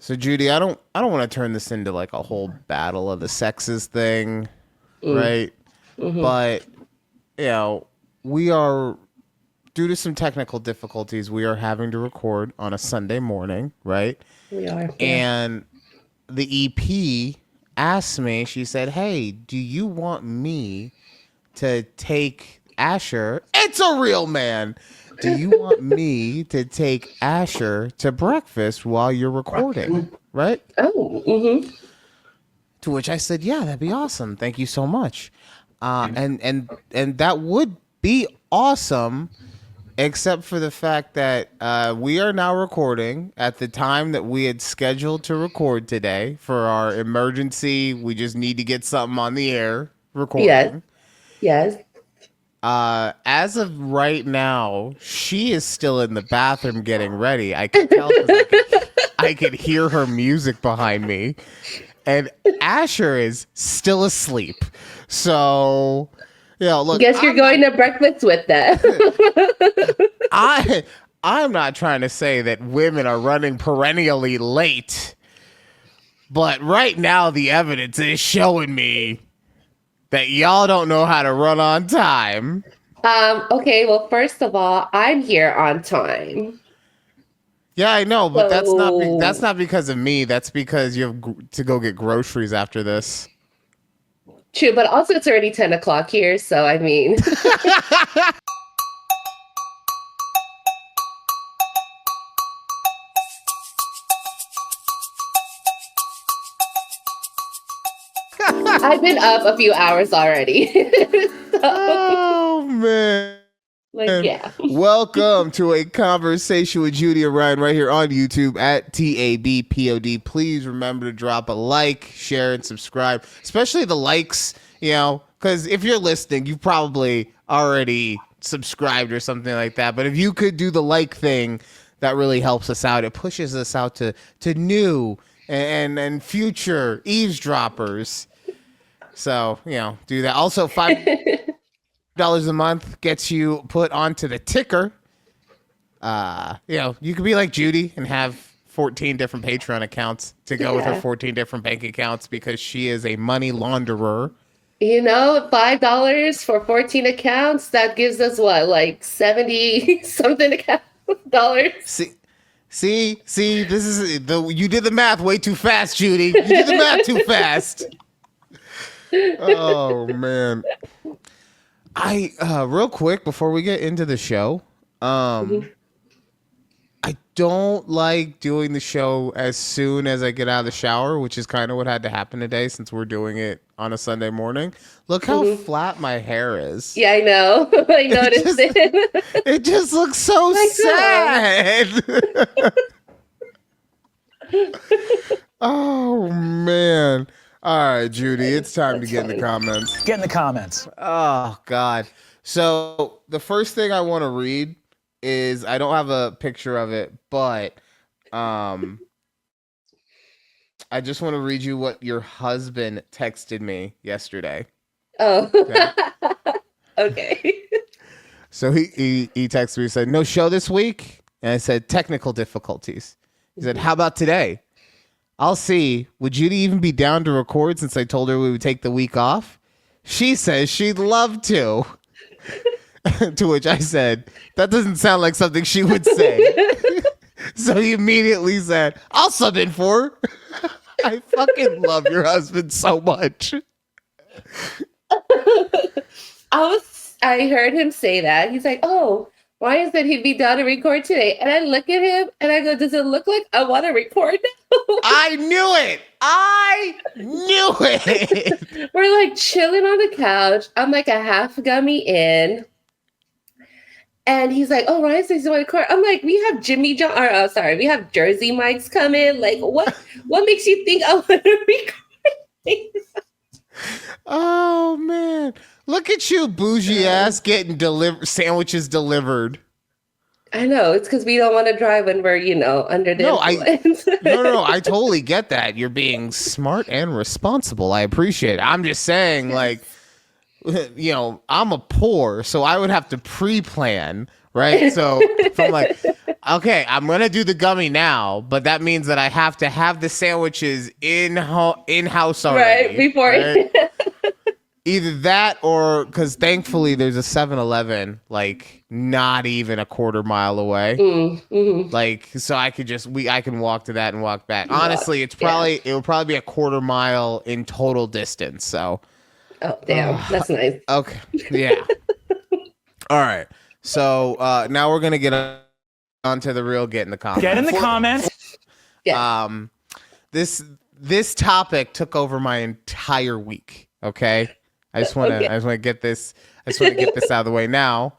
So Judy, I don't want to turn this into like a whole battle of the sexes thing, right? Mm-hmm. But we are due to some technical difficulties, we are having to record on a Sunday morning, right? We are, yeah. And the EP asked me, she said, "Hey, do you want me to take Asher?" It's a real man. "Do you want me to take Asher to breakfast while you're recording?" Right? Oh, mm-hmm. To which I said, "Yeah, that'd be awesome. Thank you so much." And that would be awesome, except for the fact that we are now recording at the time that we had scheduled to record today for our emergency. We just need to get something on the air Yes, recording. yes. As of right now, she is still in the bathroom getting ready. I could tell because I could hear her music behind me. And Asher is still asleep. So, look, Guess you're going to breakfast with them. I'm not trying to say that women are running perennially late, but right now the evidence is showing me that y'all don't know how to run on time. Okay, well, first of all, I'm here on time. Yeah, I know, but that's So, not because of me. That's because you have to go get groceries after this. true, but also it's already 10 o'clock here, so I mean, I've been up a few hours already. So, Oh man. like, yeah. Welcome to a conversation with Judy and Ryan right here on YouTube at TABPOD. Please remember to drop a like, share, and subscribe, especially the likes, because if you're listening, you've probably already subscribed or something like that. But if you could do the like thing, that really helps us out. It pushes us out to new and future eavesdroppers. So, do that. Also, $5 a month gets you put onto the ticker. You could be like Judy and have 14 different Patreon accounts to go with her 14 different bank accounts because she is a money launderer. $5 for 14 accounts, that gives us what, like 70 something dollars? See, this is you did the math way too fast, Judy. You did the math too fast. Oh man. I real quick before we get into the show, I don't like doing the show as soon as I get out of the shower, which is kind of what had to happen today since we're doing it on a Sunday morning. Look how flat my hair is. Yeah, I know. I noticed it. It just looks so sad. Oh man. All right, Judy, it's time to get in the comments. Get in the comments. Oh, God. So the first thing I want to read is, I don't have a picture of it, but I just want to read you what your husband texted me yesterday. Oh, okay. So he texted me, he said, "No show this week?" And I said, "Technical difficulties." He said, "How about today?" "I'll see. Would Judy even be down to record since I told her we would take the week off?" She says she'd love to. To which I said, "That doesn't sound like something she would say." So he immediately said, "I'll sub in for her." I fucking love your husband so much. I heard him say that. He's like, "Oh, Ryan said he'd be down to record today." And I look at him and I go, "Does it look like I want to record now?" I knew it. I knew it. We're like chilling on the couch. I'm like a half gummy in. And he's like, "Oh, Ryan says you want to record." I'm like, "We have we have Jersey mics coming. Like, what makes you think I want to record?" Oh man. Look at you, bougie ass, getting sandwiches delivered. I know. It's because we don't want to drive when we're, under the influence. No, I totally get that. You're being smart and responsible. I appreciate it. I'm just saying, like, I'm a poor, so I would have to pre-plan, right? So if I'm like, Okay, I'm gonna do the gummy now, but that means that I have to have the sandwiches in house already. Right before. Right? Either that or because thankfully there's a 7-Eleven like not even a quarter mile away. Mm-hmm. Like so I can walk to that and walk back. Honestly, it will probably be a quarter mile in total distance. So oh damn, that's nice. Okay. Yeah. All right. So now we're gonna get onto the real get in the comments. Get in the comments. Yeah. This topic took over my entire week. Okay. I just want to get this out of the way now.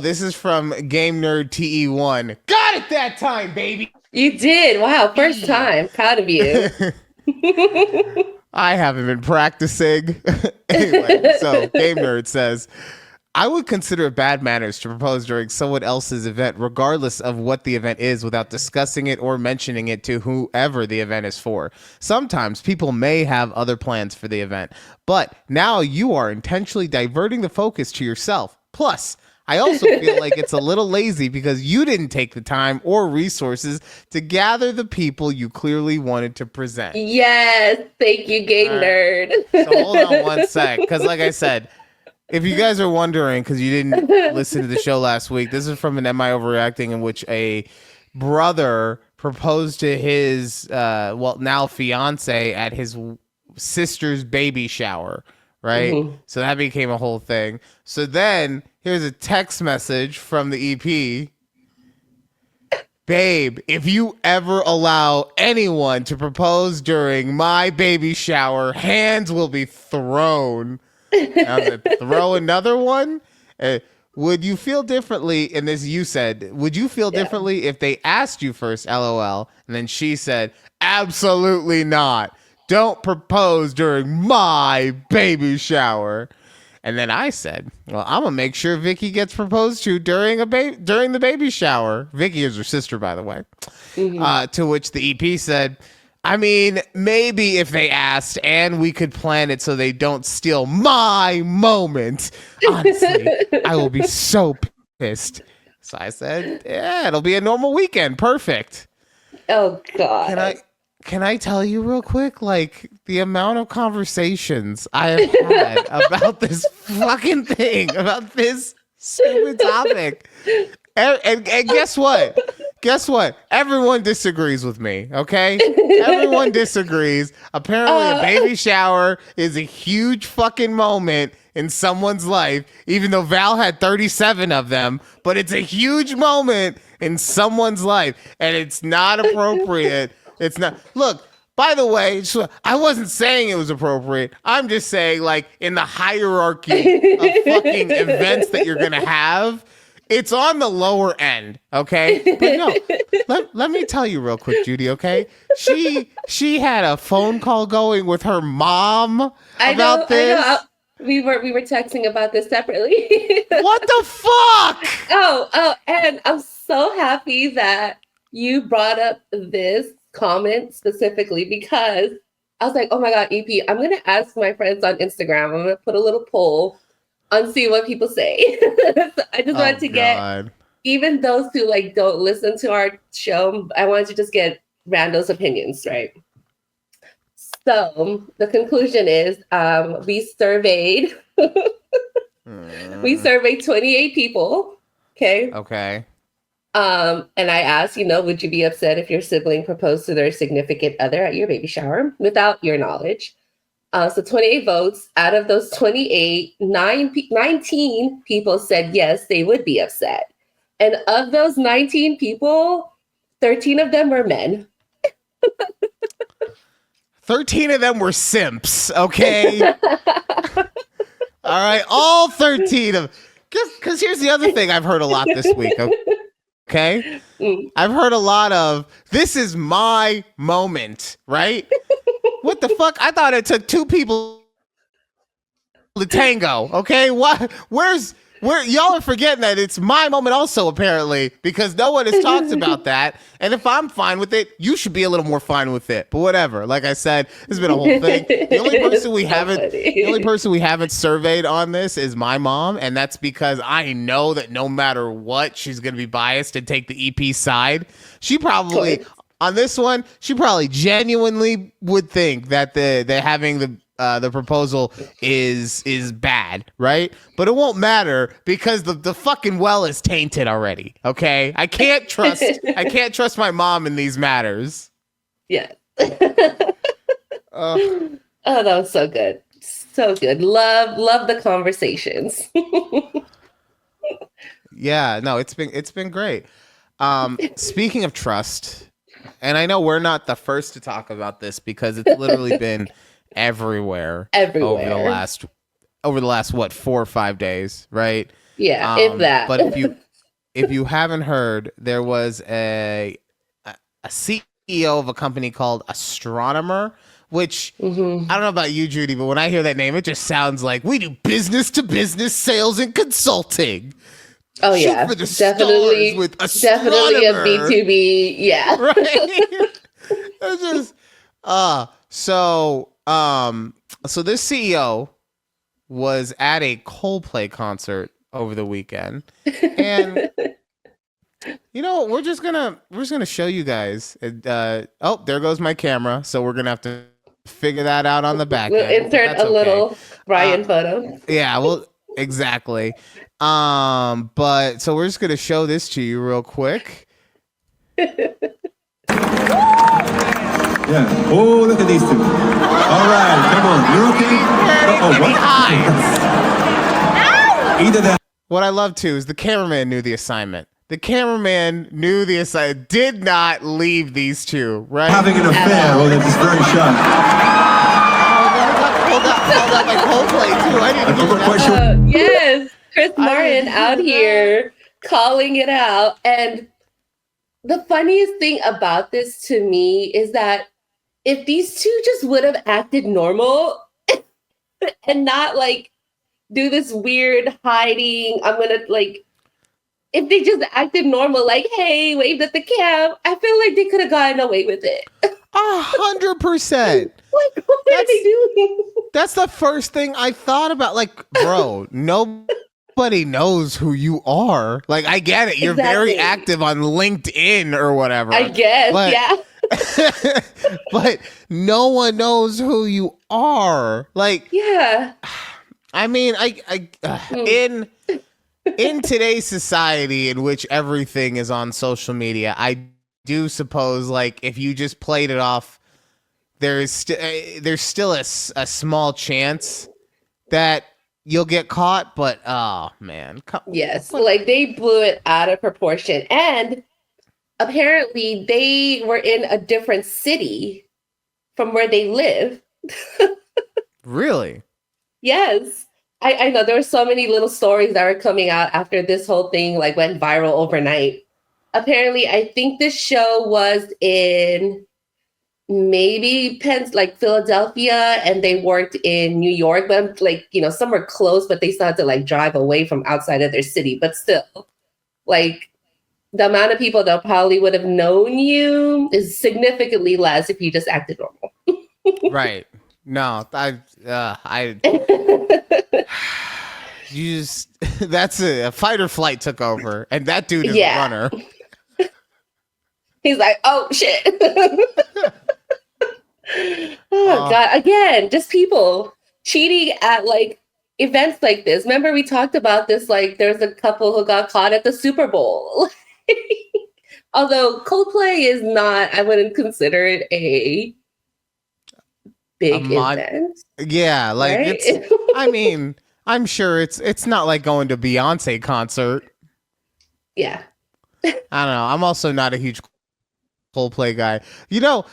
This is from Game Nerd TE1. Got it that time, baby. You did. Wow, first time. Proud of you. I haven't been practicing. Anyway, so Game Nerd says, I would consider it bad manners to propose during someone else's event, regardless of what the event is, without discussing it or mentioning it to whoever the event is for. Sometimes people may have other plans for the event, but now you are intentionally diverting the focus to yourself. Plus, I also feel like it's a little lazy because you didn't take the time or resources to gather the people you clearly wanted to present. Yes, thank you, Game Nerd. So hold on one sec, because like I said, if you guys are wondering, because you didn't listen to the show last week, this is from an Am I Overreacting in which a brother proposed to his, now fiance at his sister's baby shower, right? Mm-hmm. So that became a whole thing. So then here's a text message from the EP. Babe, if you ever allow anyone to propose during my baby shower, hands will be thrown. I was like, throw another one? Would you feel differently? And this you said, would you feel differently if they asked you first, LOL? And then she said, absolutely not. Don't propose during my baby shower. And then I said, well, I'm going to make sure Vicky gets proposed to during the baby shower. Vicky is her sister, by the way. Mm-hmm. To which the EP said, I mean, maybe if they asked and we could plan it so they don't steal my moment. Honestly, I will be so pissed. So I said, yeah, it'll be a normal weekend. Perfect. Oh, God. Can I tell you real quick, like, the amount of conversations I have had about this fucking thing, about this stupid topic. And guess what? Guess what? Everyone disagrees with me, okay? Everyone disagrees. Apparently, a baby shower is a huge fucking moment in someone's life, even though Val had 37 of them, but it's a huge moment in someone's life, and it's not appropriate. It's not. Look, by the way, I wasn't saying it was appropriate. I'm just saying, like, in the hierarchy of fucking events that you're going to have, it's on the lower end, okay? But no, let me tell you real quick, Judy, okay? She had a phone call going with her mom about this. I know. We were texting about this separately. What the fuck? Oh, and I'm so happy that you brought up this comment specifically because I was like, oh my God, EP, I'm going to ask my friends on Instagram. I'm going to put a little poll and see what people say. So I just wanted to get even those who like don't listen to our show. I wanted to just get randos opinions, right? So the conclusion is we surveyed 28 people. Okay. And I asked, would you be upset if your sibling proposed to their significant other at your baby shower without your knowledge? So 28 votes. Out of those 28, 19 people said yes, they would be upset. And of those 19 people, 13 of them were men. 13 of them were simps, okay? All right, all 13 of them. Because here's the other thing I've heard a lot this week, okay? I've heard a lot of, this is my moment, right? What the fuck? I thought it took two people to tango, okay? What? Where's Y'all are forgetting that it's my moment also, apparently, because no one has talked about that. And if I'm fine with it, you should be a little more fine with it. But whatever. Like I said, it's been a whole thing. The only person we haven't surveyed on this is my mom, and that's because I know that no matter what, she's going to be biased and take the EP side. She probably on this one, she probably genuinely would think that the having the proposal is bad, right? But it won't matter because the fucking well is tainted already. Okay, I can't trust my mom in these matters. Yeah. Oh, that was so good, so good. Love the conversations. Yeah, no, it's been great. Speaking of trust, and I know we're not the first to talk about this because it's literally been everywhere over the last what 4 or 5 days, right? Yeah, if that. But if you haven't heard, there was a CEO of a company called Astronomer, which I don't know about you, Judy, but when I hear that name, it just sounds like we do business to business sales and consulting. Oh yeah, definitely with definitely a B2B. Yeah, right. It's just so this CEO was at a Coldplay concert over the weekend, and you know we're just gonna show you guys. Oh, there goes my camera. So we're gonna have to figure that out on the back we'll end. Insert a little Brian photo. Yeah, well, exactly. But so we're just gonna show this to you real quick. Yeah. Oh, look at these two. All right, come on. You're okay? Either that. What I love too is the cameraman knew the assignment. The cameraman knew the assignment. Did not leave these two, right? Having an affair, or they're just very shy. Hold up like Coldplay too. I didn't I'm not quite sure. Yes, Chris Martin out here calling it out. And the funniest thing about this to me is that if these two just would have acted normal and not like do this weird hiding, I'm gonna like, if they just acted normal, like, hey, waved at the cam, I feel like they could have gotten away with it. 100%. Like, what are they doing? That's the first thing I thought about. Like, bro, nobody knows who you are. Like, I get it. You're very active on LinkedIn or whatever. I guess, yeah. But no one knows who you are. Like, yeah. I mean, in today's society in which everything is on social media, I do suppose, like, if you just played it off, there's still a small chance that you'll get caught. But oh man, yes, like they blew it out of proportion, and apparently they were in a different city from where they live. Really? Yes. I know there were so many little stories that were coming out after this whole thing like went viral overnight. Apparently, I think this show was in maybe like Philadelphia, and they worked in New York, but like, you know, somewhere close, but they still had to like drive away from outside of their city. But still, like, the amount of people that probably would have known you is significantly less if you just acted normal. Right. No, you just, that's a fight or flight took over, and that dude is a runner. He's like, oh shit. Oh God. Again, just people cheating at like events like this. Remember we talked about this, like there's a couple who got caught at the Super Bowl. Although Coldplay is not, I wouldn't consider it a big event. Yeah, like right? It's, I mean, I'm sure it's not like going to Beyonce concert. Yeah. I don't know. I'm also not a huge Coldplay guy. You know,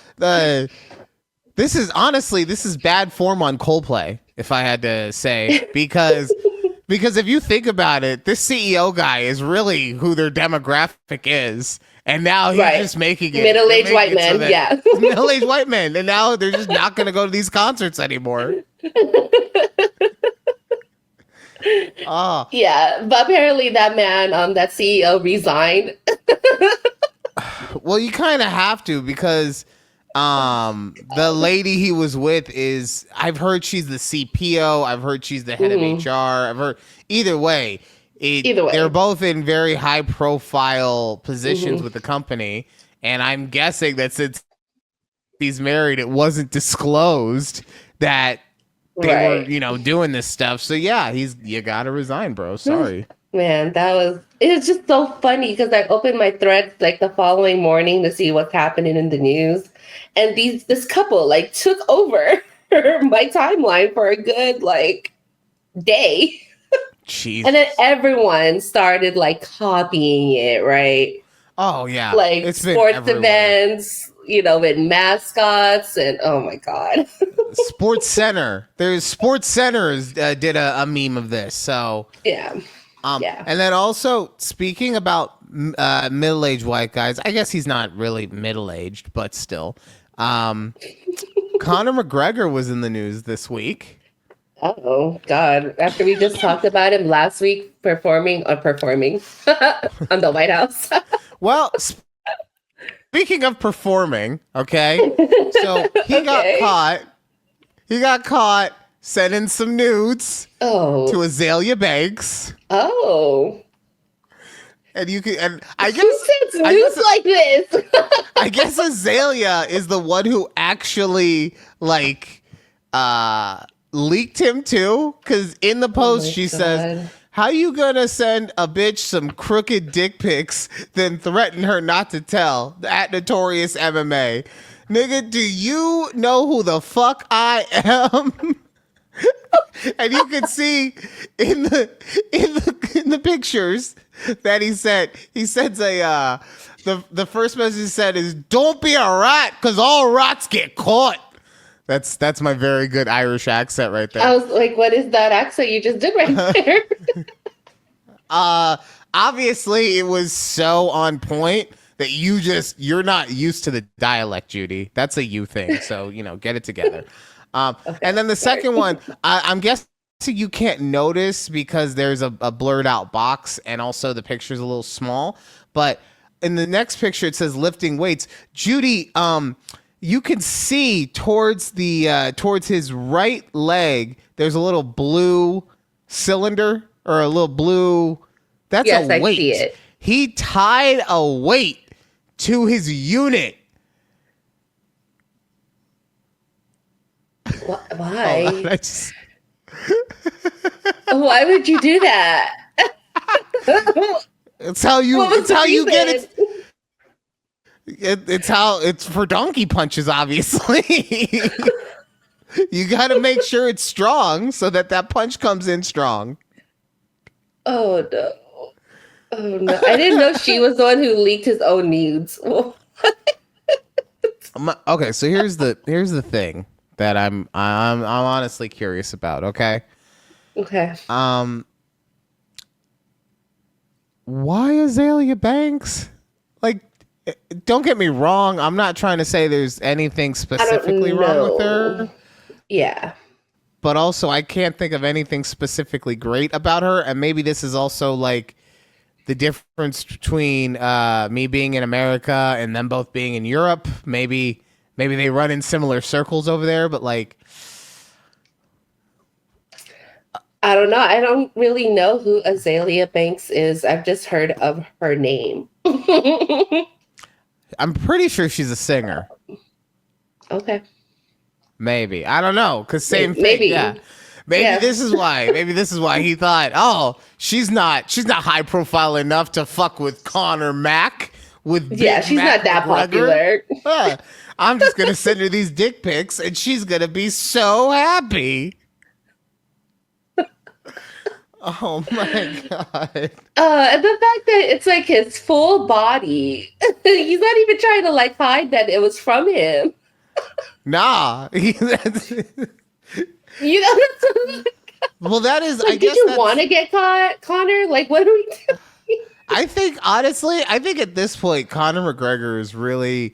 this is bad form on Coldplay, if I had to say, because if you think about it, this CEO guy is really who their demographic is. And now he's just making it middle-aged white men, yeah. Middle-aged white men, and now they're just not going to go to these concerts anymore. Oh, Yeah, but apparently that man, that CEO resigned. well, you kind of have to because the lady he was with is, I've heard she's the CPO, I've heard she's the head of HR, I've heard either way, Either way. they're both in very high profile positions with the company, and I'm guessing that since he's married, it wasn't disclosed that they were, Right. you know, doing this stuff. So yeah, you gotta resign, bro. Sorry. Man, it was just so funny because I opened my threads like the following morning to see what's happening in the news. And this couple like took over my timeline for a good like day. Jeez. And then everyone started like copying it, right? Oh yeah. Like It's been sports everywhere. events, you know, with mascots and oh my God. Sports Center. Sports Centers did a meme of this. So Yeah. Yeah. And then also speaking about middle-aged white guys, I guess he's not really middle-aged, but still. Conor McGregor was in the news this week. Oh God. After we just talked about him last week performing on the White House. Well, speaking of performing, okay, so he got caught sending some nudes to Azalea Banks. Oh. And I guess Who sends nudes like this? I guess Azalea is the one who actually like leaked him too, because in the post she says, "How you gonna send a bitch some crooked dick pics, then threaten her not to tell?" At Notorious MMA, nigga, do you know who the fuck I am? And you can see in the pictures that he sent. He sends the first message he said is, "Don't be a rat, cause all rats get caught." That's my very good Irish accent right there. I was like, what is that accent you just did right there? Obviously it was so on point that you're not used to the dialect, Judy. That's a you thing. So, you know, get it together. Okay, and then the second one, I'm guessing you can't notice because there's a blurred out box and also the picture's a little small. But in the next picture, it says lifting weights. Judy, you can see towards his right leg, there's a little blue cylinder or a little blue. That's a weight. I see it. He tied a weight to his unit. Why? Why would you do that? It's how you get it. It's for donkey punches, obviously. You got to make sure it's strong so that punch comes in strong. Oh no. Oh no. I didn't know she was the one who leaked his own nudes. Okay, so here's the thing that I'm honestly curious about, okay? Okay. Why Azalea Banks? Like, don't get me wrong, I'm not trying to say there's anything specifically wrong with her. Yeah. But also I can't think of anything specifically great about her, and maybe this is also like the difference between me being in America and them both being in Europe. Maybe they run in similar circles over there, but like, I don't know. I don't really know who Azalea Banks is. I've just heard of her name. I'm pretty sure she's a singer. Okay. Maybe. I don't know. Cause same thing. Maybe. Yeah. Maybe this is why he thought, oh, she's not high profile enough to fuck with Conor Mac with she's Mac not that McGregor. popular. I'm just gonna send her these dick pics and she's gonna be so happy. Oh my god. And the fact that it's like his full body. He's not even trying to like hide that it was from him. Nah. You know, well, that is. Like, I guess. Did you want to get caught, Conor? Like, what are we doing? I think honestly, at this point, Conor McGregor is really.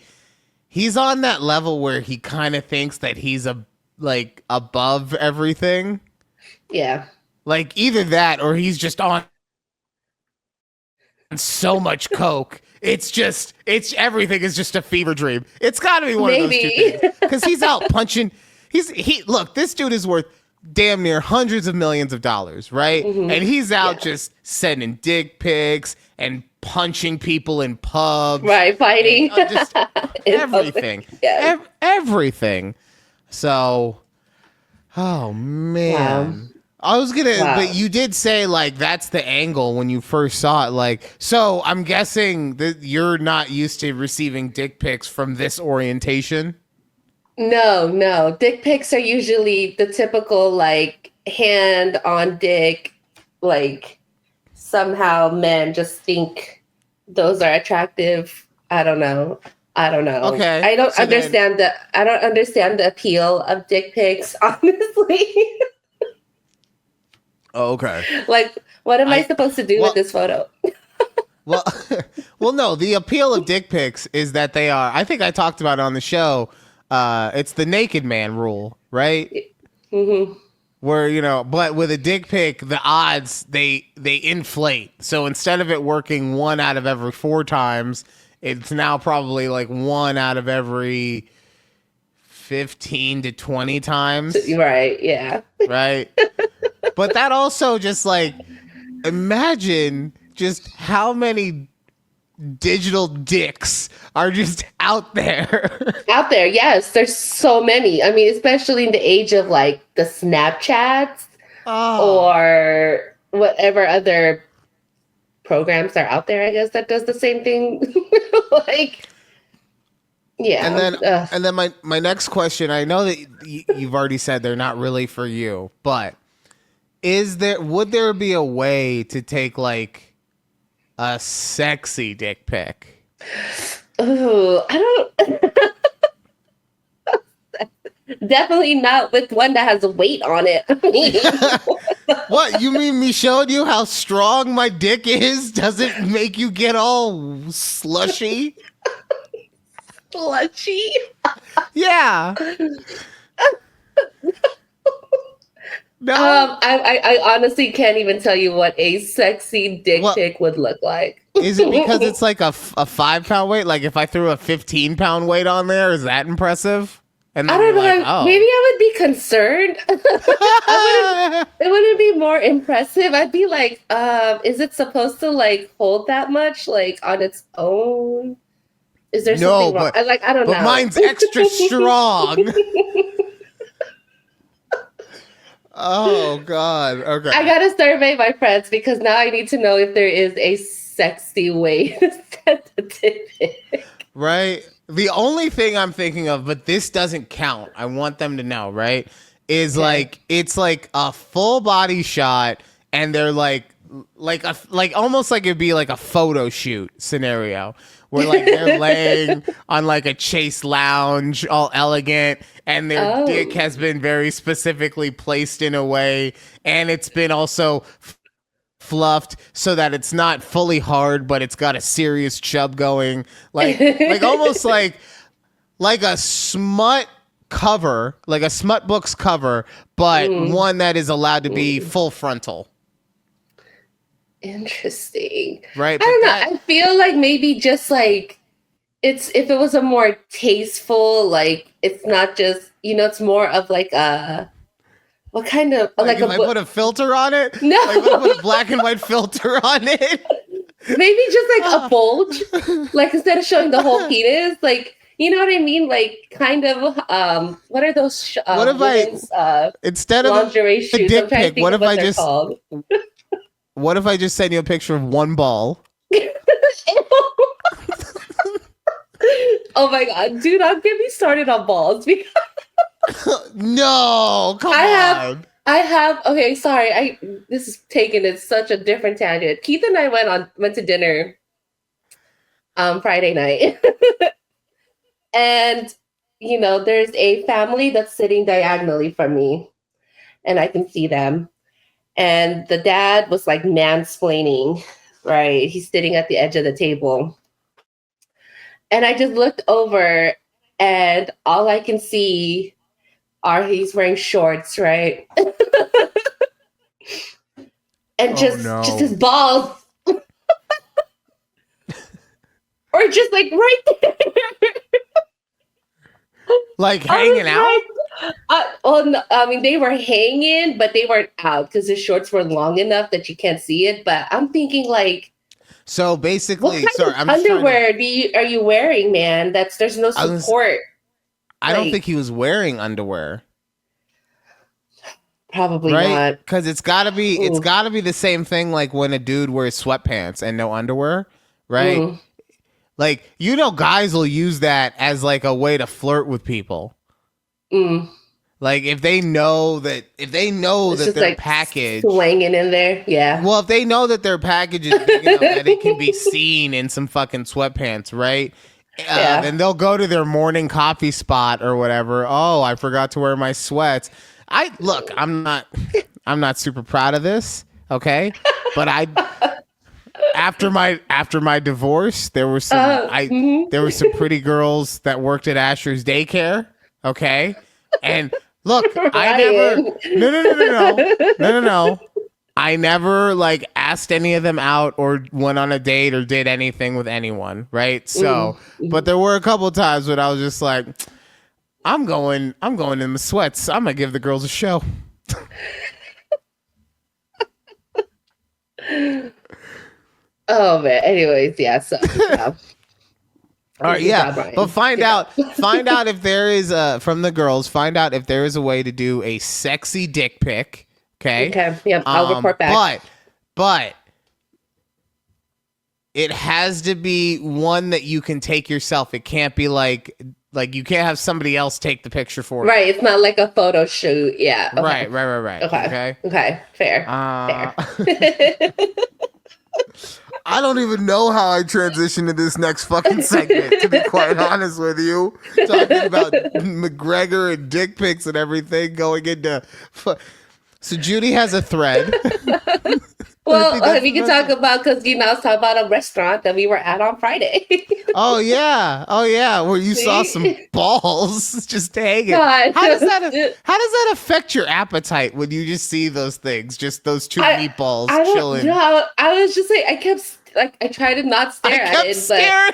He's on that level where he kind of thinks that he's above everything. Yeah. Like either that or he's just on so much coke. It's everything is just a fever dream. It's got to be one of those two Maybe. things. Because he's out punching. Look, this dude is worth damn near hundreds of millions of dollars, right? Mhm. And he's out Yeah. just sending dick pics and punching people in pubs. Right, fighting. And, just In everything. public. Yes. Everything. So, oh man. I was gonna, but you did say like that's the angle when you first saw it. Like, so I'm guessing that you're not used to receiving dick pics from this orientation. No. Dick pics are usually the typical like hand on dick, like somehow men just think those are attractive. I don't know. Okay. I don't So understand the appeal of dick pics, honestly. Oh, okay. Like, what am I supposed to do well- with this photo? Well, well, no. The appeal of dick pics is that they are. I think I talked about it on the show. It's the naked man rule, right? Mm-hmm. Where but with a dick pic, the odds they inflate. So instead of it working 1 out of every 4 times, it's now probably like 1 out of every 15 to 20 times. Right. Yeah. Right. But that also just like, imagine just how many digital dicks are just out there. Out there, yes, there's so many. I mean, especially in the age of like the Snapchats or whatever other programs are out there, I guess that does the same thing. Like, yeah. And then my next question, I know that you've already said they're not really for you, but would there be a way to take like a sexy dick pic? Oh, I don't. Definitely not with one that has weight on it. I mean, What, you mean me showing you how strong my dick is doesn't make you get all slushy? slushy. Yeah. No. I honestly can't even tell you what a sexy dick pic would look like. Is it because it's like a 5 pound weight? Like if I threw a 15 pound weight on there, is that impressive? And I don't know. like, Maybe I would be concerned. It wouldn't be more impressive. I'd be like, is it supposed to like hold that much, like on its own? Is there something wrong? I don't know. But mine's extra strong. Oh God. Okay. I gotta survey my friends because now I need to know if there is a sexy way to send a dick pic. Right. The only thing I'm thinking of, but this doesn't count. I want them to know, right? Is like it's like a full body shot, and they're like almost like it'd be like a photo shoot scenario where like they're laying on like a Chase lounge, all elegant, and their dick has been very specifically placed in a way, and it's been also fluffed so that it's not fully hard, but it's got a serious chub going, like almost like a smut cover, like a smut book's cover, but one that is allowed to be full frontal. Interesting. Right. I don't know. I feel like maybe just like if it was a more tasteful, like it's not just, it's more of like a, what kind of, like if I put a filter on it? No. Like if I put a black and white filter on it? Maybe just like a bulge, like instead of showing the whole penis, like, you know what I mean? Like kind of, what are those what if instead of lingerie shoes? a dick pic, what if I just called. What if I just send you a picture of one ball? Oh my God, do not get me started on balls because no, come on. I have okay, sorry. This is taking it such a different tangent. Keith and I went to dinner Friday night. And there's a family that's sitting diagonally from me and I can see them. And the dad was like mansplaining, right? He's sitting at the edge of the table. And I just looked over and all I can see he's wearing shorts, right? and just his balls, or just like right there. Like hanging out? No, I mean, they were hanging, but they weren't out because his shorts were long enough that you can't see it. But I'm thinking, like, so basically, what kind of underwear are you wearing, man? There's no support. I don't think he was wearing underwear. Probably right? not. Because it's gotta be the same thing like when a dude wears sweatpants and no underwear, right? Mm. Like, guys will use that as like a way to flirt with people. Mm. Like if they know that their like package swinging in there, yeah. Well, if they know that their package is big enough that it can be seen in some fucking sweatpants, right? Then they'll go to their morning coffee spot or whatever. Oh, I forgot to wear my sweats. I'm not super proud of this, okay? But after my divorce, there were some pretty girls that worked at Asher's daycare, okay? And look, I never no. I never like asked any of them out or went on a date or did anything with anyone, right? So, but there were a couple of times when I was just like, I'm going in the sweats. I'm gonna give the girls a show. Oh man. Anyways, yeah. So. All right, yeah, but find out if there is from the girls. Find out if there is a way to do a sexy dick pic. Okay. Yep. I'll report back. But it has to be one that you can take yourself. It can't be like you can't have somebody else take the picture for you. Right. It's not like a photo shoot. Yeah. Okay. Right. Okay. Fair. Fair. I don't even know how I transition to this next fucking segment, to be quite honest with you. Talking about McGregor and dick pics and everything going into... So Judy has a thread. Well, we can talk about, because I was talking about a restaurant that we were at on Friday. Oh yeah, where you saw some balls just hanging. God. How does that affect your appetite when you just see those things, just those two meatballs chilling? No, I was just like, I tried to not stare at it, staring.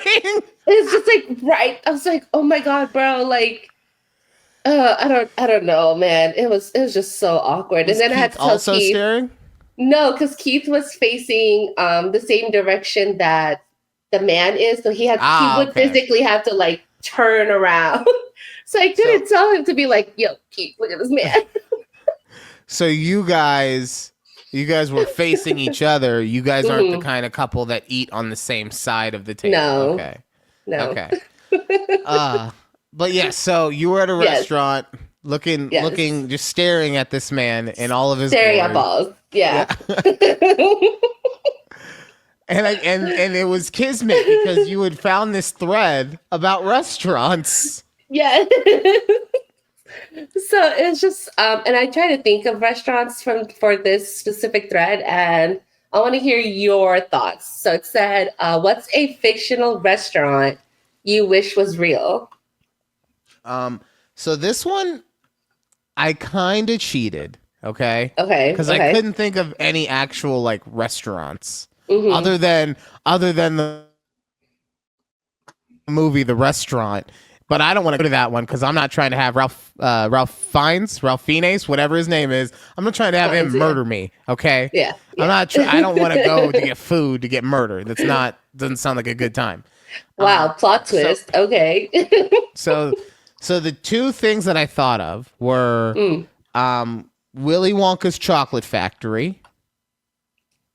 But it's just like right. I was like, oh my God, bro, like. I don't know, man. It was just so awkward. And then Keith I had to tell also Keith. Staring? No, because Keith was facing the same direction that the man is, so he would physically have to like turn around. So I couldn't tell him to be like, "Yo, Keith, look at this man." So you guys were facing each other. You guys aren't the kind of couple that eat on the same side of the table. No. Okay. No. Okay. But yeah, so you were at a restaurant looking, just staring at this man in all of his staring at balls. Yeah. and it was kismet because you had found this thread about restaurants. Yeah. So it's just, and I try to think of restaurants for this specific thread, and I want to hear your thoughts. So it said, what's a fictional restaurant you wish was real? So this one, I kind of cheated. Okay. Because I couldn't think of any actual like restaurants other than the movie The Restaurant. But I don't want to go to that one because I'm not trying to have Ralph Fiennes, whatever his name is. I'm not trying to have him murder me. Okay. Yeah. I'm not. I don't want to go to get food to get murdered. Doesn't sound like a good time. Wow. Plot twist. Okay. So the two things that I thought of were Willy Wonka's Chocolate Factory.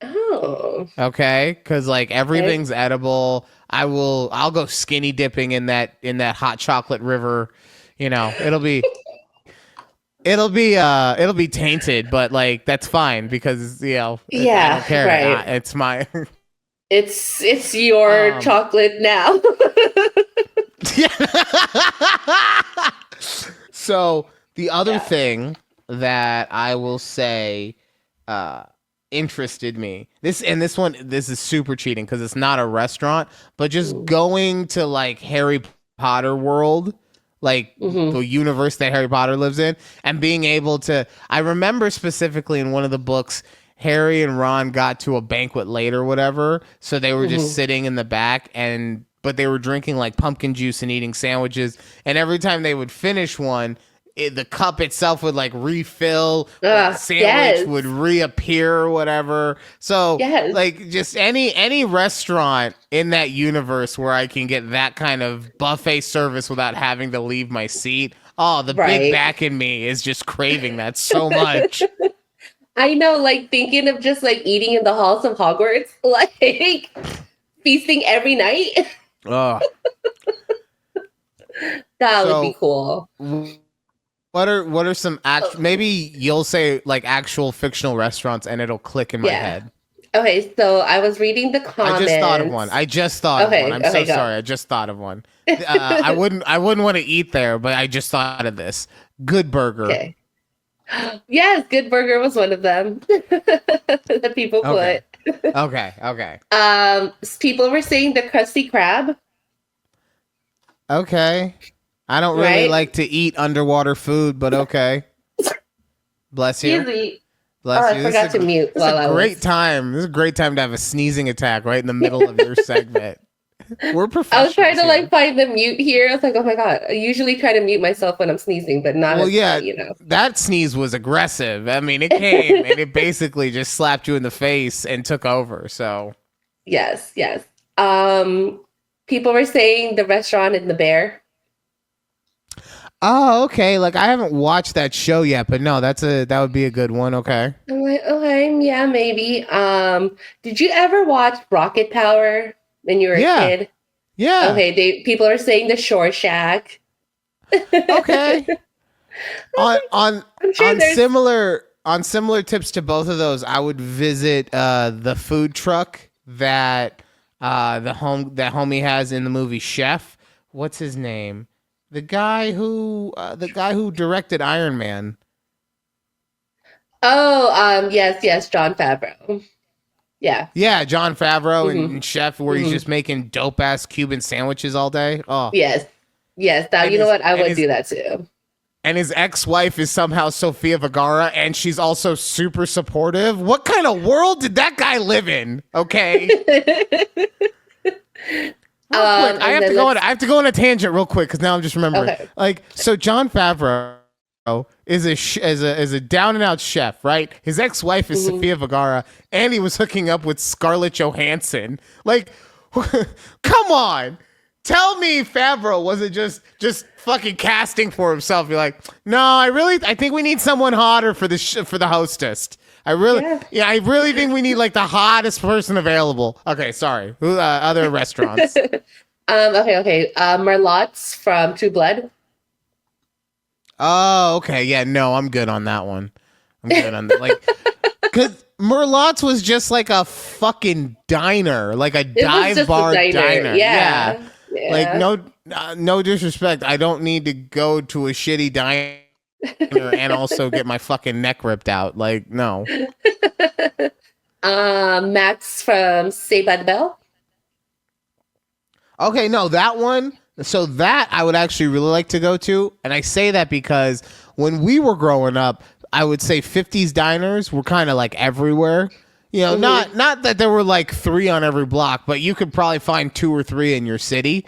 Oh. Okay, because like everything's edible. I'll go skinny dipping in that hot chocolate river. It'll be tainted, but like that's fine because I don't care. Right. It's my it's your chocolate now. So the other thing that I will say interested me, this is super cheating because it's not a restaurant, but just going to like Harry Potter world, like the universe that Harry Potter lives in, and being able to. I remember specifically in one of the books, Harry and Ron got to a banquet late or whatever, so they were just sitting in the back but they were drinking like pumpkin juice and eating sandwiches, and every time they would finish one, the cup itself would like refill, the sandwich would reappear or whatever. So like just any restaurant in that universe where I can get that kind of buffet service without having to leave my seat. Oh, the big back in me is just craving that so much. I know, like thinking of just like eating in the halls of Hogwarts, like feasting every night. Oh. That would be cool. What are some maybe you'll say like actual fictional restaurants and it'll click in my head. Okay, so I was reading the comments. I just thought of one. of one. I'm so sorry. I just thought of one. I wouldn't want to eat there, but I just thought of this. Good Burger. Okay. Yes, Good Burger was one of them that people put. Okay. People were saying the Krusty Krab. Okay. I don't really like to eat underwater food, but okay. Bless you. Bless you. I forgot to mute. This is a great time. This is a great time to have a sneezing attack right in the middle of your segment. We're professionals. I was trying to like find the mute here. I was like, oh my God. I usually try to mute myself when I'm sneezing, but not. Well, that sneeze was aggressive. I mean, it came and it basically just slapped you in the face and took over. So yes. People were saying the restaurant in the Bear. Oh, okay. Like I haven't watched that show yet, but no, that would be a good one. Okay. I'm like, okay, yeah, maybe. Did you ever watch Rocket Power when you were a kid? Yeah. Okay. People are saying the Shore Shack. Okay. on similar tips to both of those, I would visit the food truck that that homie has in the movie Chef. What's his name? The guy who directed Iron Man. Oh, yes, Jon Favreau. Yeah. Yeah, Jon Favreau and Chef, where he's just making dope ass Cuban sandwiches all day. Oh. Yes. That you know what? I would do that too. And his ex-wife is somehow Sofia Vergara, and she's also super supportive. What kind of world did that guy live in? Okay. I have to go on a tangent real quick because now I'm just remembering. Okay. Like, so Jon Favreau is a down and out chef, right? His ex-wife is Sofia Vergara, and he was hooking up with Scarlett Johansson. Like, come on, tell me Favreau wasn't just fucking casting for himself. You're like, no, I think we need someone hotter for the hostess. I really think we need like the hottest person available. Okay, sorry. Who other restaurants? Okay. Merlot's from True Blood. Oh, okay. Yeah, no, I'm good on that one. I'm good on that. Like, cause Merlot's was just like a fucking diner, like a dive bar diner. Yeah. Like no disrespect. I don't need to go to a shitty diner and also get my fucking neck ripped out. Like, no. Max from Saved by the Bell. Okay, no, that one. So that I would actually really like to go to. And I say that because when we were growing up, I would say 50s diners were kind of like everywhere. You know, not that there were like 3 on every block, but you could probably find 2 or 3 in your city.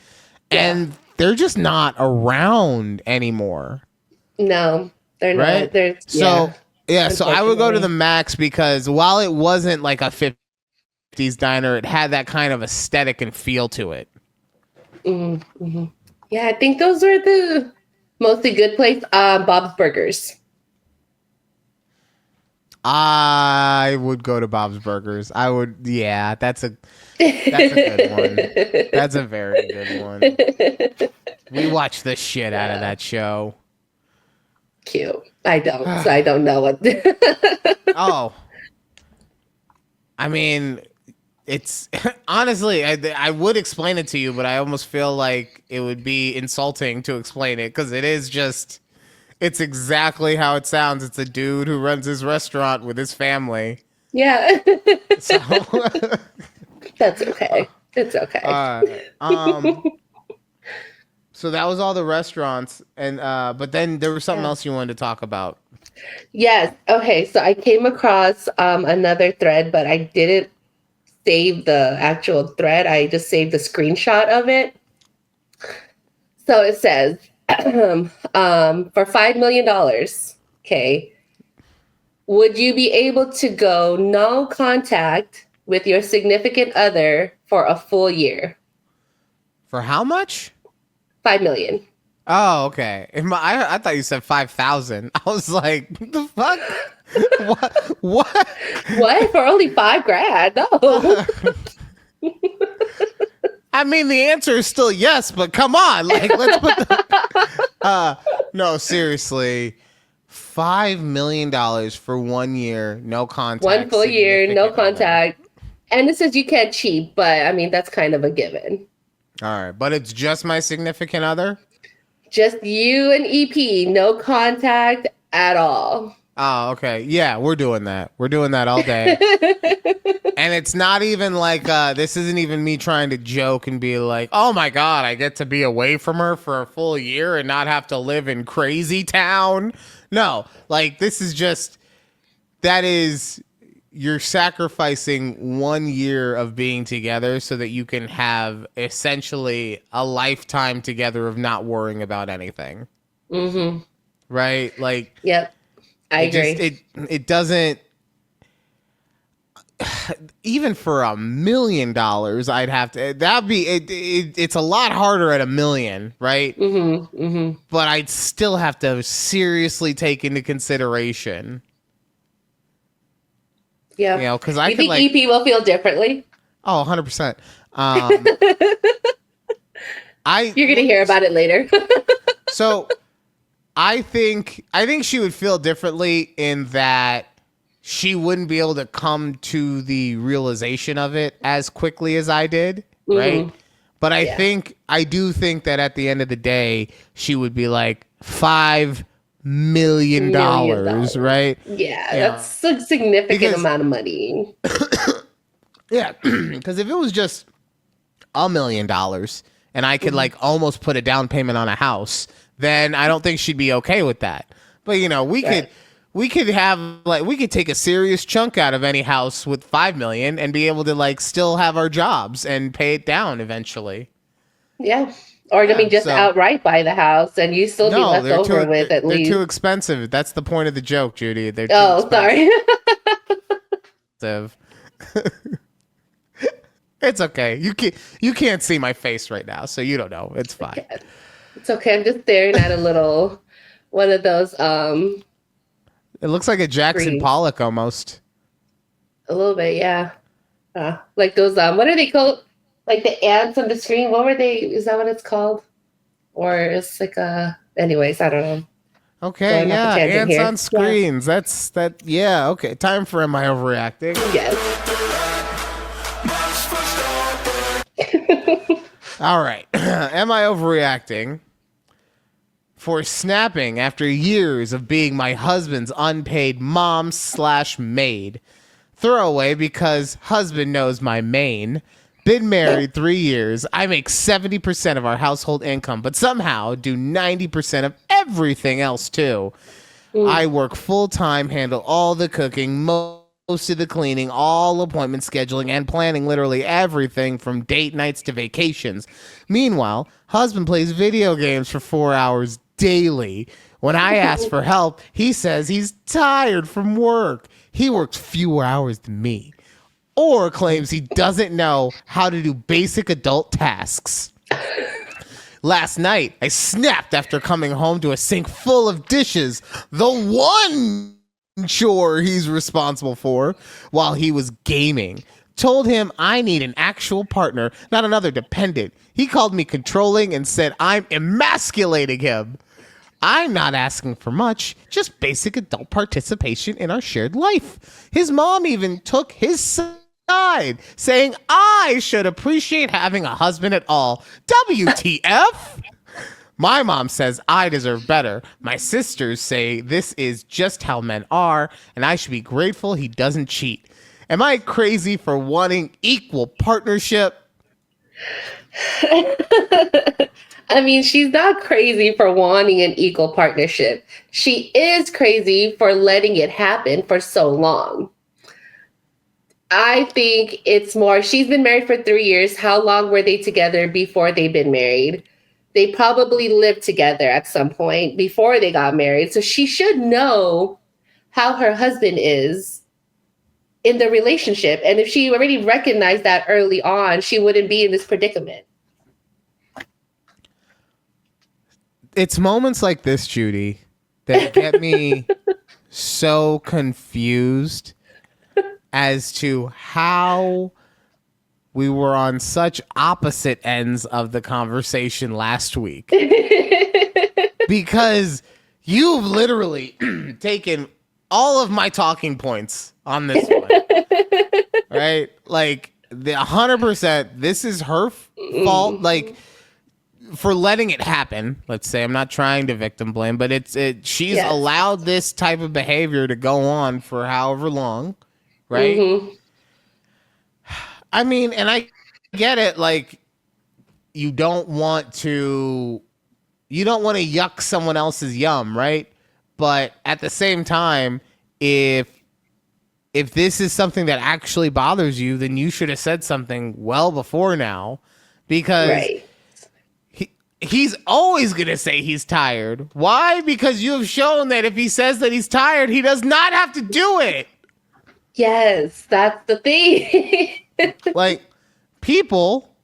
Yeah. And they're just not around anymore. No, they're not. They're, so I would go to the Max because while it wasn't like a 50s diner, it had that kind of aesthetic and feel to it. Mm-hmm. Yeah, I think those were the mostly good place. Bob's Burgers. I would go to Bob's Burgers. I would. Yeah, that's a good one. That's a very good one. We watched the shit out of that show. Cute. I don't know what. Oh, I mean, it's honestly, I would explain it to you, but I almost feel like it would be insulting to explain it because it is just, it's exactly how it sounds. It's a dude who runs his restaurant with his family. Yeah. So that's okay. It's okay. So that was all the restaurants, and but then there was something else you wanted to talk about. Yes. Okay. So I came across another thread, but I didn't save the actual thread. I just saved the screenshot of it. So it says, for $5 million, okay, would you be able to go no contact with your significant other for a full year? For how much? 5 million. Oh, okay. I thought you said 5,000. I was like, what the fuck? What? What? For only $5,000? No. I mean, the answer is still yes, but come on, like, let's put the. No, seriously, $5 million for 1 year, no contact. 1 full year, no contact, and it says you can't cheat, but I mean that's kind of a given. All right, but it's just my significant other. Just you and EP, no contact at all. Oh, okay. Yeah, we're doing that. We're doing that all day. And it's not even like, this isn't even me trying to joke and be like, oh my God, I get to be away from her for a full year and not have to live in crazy town. No, like this is just, you're sacrificing 1 year of being together so that you can have essentially a lifetime together of not worrying about anything. Mm-hmm. Right? Like, yep. I agree. It doesn't, even for $1 million, I'd have to, it's a lot harder at $1 million, right? Mm-hmm, mm-hmm. But I'd still have to seriously take into consideration. Yeah. You know, because I think EP will feel differently. Oh, 100%. You're going to hear about it later. So I think she would feel differently in that she wouldn't be able to come to the realization of it as quickly as I did, right? But I do think that at the end of the day, she would be like $5 million, right? Yeah, that's a significant amount of money. Yeah, because if it was just $1 million and I could like almost put a down payment on a house, then I don't think she'd be okay with that. But you know, we could have like, we could take a serious chunk out of any house with 5 million and be able to like still have our jobs and pay it down eventually. Yeah. Or I mean, just outright buy the house and you still be left over with at least. They're too expensive. That's the point of the joke, Judy. They're too sorry. It's okay. You can't see my face right now, so you don't know. It's fine. It's okay. I'm just staring at one of those. It looks like a Jackson Pollock almost. A little bit, yeah. Like those. What are they called? Like the ants on the screen. What were they? Is that what it's called? Or it's like anyways, I don't know. Okay, yeah, ants on screens. Yeah. That's that. Yeah, okay. Time for Am I Overreacting? Yes. All right. Am I overreacting for snapping after years of being my husband's unpaid mom/maid? Throwaway because husband knows my main. Been married 3 years. I make 70% of our household income, but somehow do 90% of everything else too. I work full time, handle all the cooking, most of the cleaning, all appointment scheduling, and planning literally everything from date nights to vacations. Meanwhile, husband plays video games for 4 hours daily. When I ask for help, he says he's tired from work. He works fewer hours than me. Or claims he doesn't know how to do basic adult tasks. Last night, I snapped after coming home to a sink full of dishes, the one chore he's responsible for, while he was gaming. Told him I need an actual partner, not another dependent. He called me controlling and said I'm emasculating him. I'm not asking for much, just basic adult participation in our shared life. His mom even took his side, saying I should appreciate having a husband at all. WTF? My mom says I deserve better. My sisters say this is just how men are, and I should be grateful he doesn't cheat. Am I crazy for wanting equal partnership? I mean, she's not crazy for wanting an equal partnership. She is crazy for letting it happen for so long. I think it's more, she's been married for 3 years. How long were they together before they've been married? They probably lived together at some point before they got married. So she should know how her husband is in the relationship. And if she already recognized that early on, she wouldn't be in this predicament. It's moments like this, Judy, that get me so confused as to how we were on such opposite ends of the conversation last week. Because you've literally taken all of my talking points on this one. Right? Like, the 100%, this is her fault. Like, for letting it happen, let's say. I'm not trying to victim blame, but she's allowed this type of behavior to go on for however long, right? Mm-hmm. I mean, and I get it, like, you don't want to yuck someone else's yum, right? But at the same time, if this is something that actually bothers you, then you should have said something well before now, because he's always going to say he's tired. Why? Because you have shown that if he says that he's tired, he does not have to do it. Yes, that's the thing. Like, people,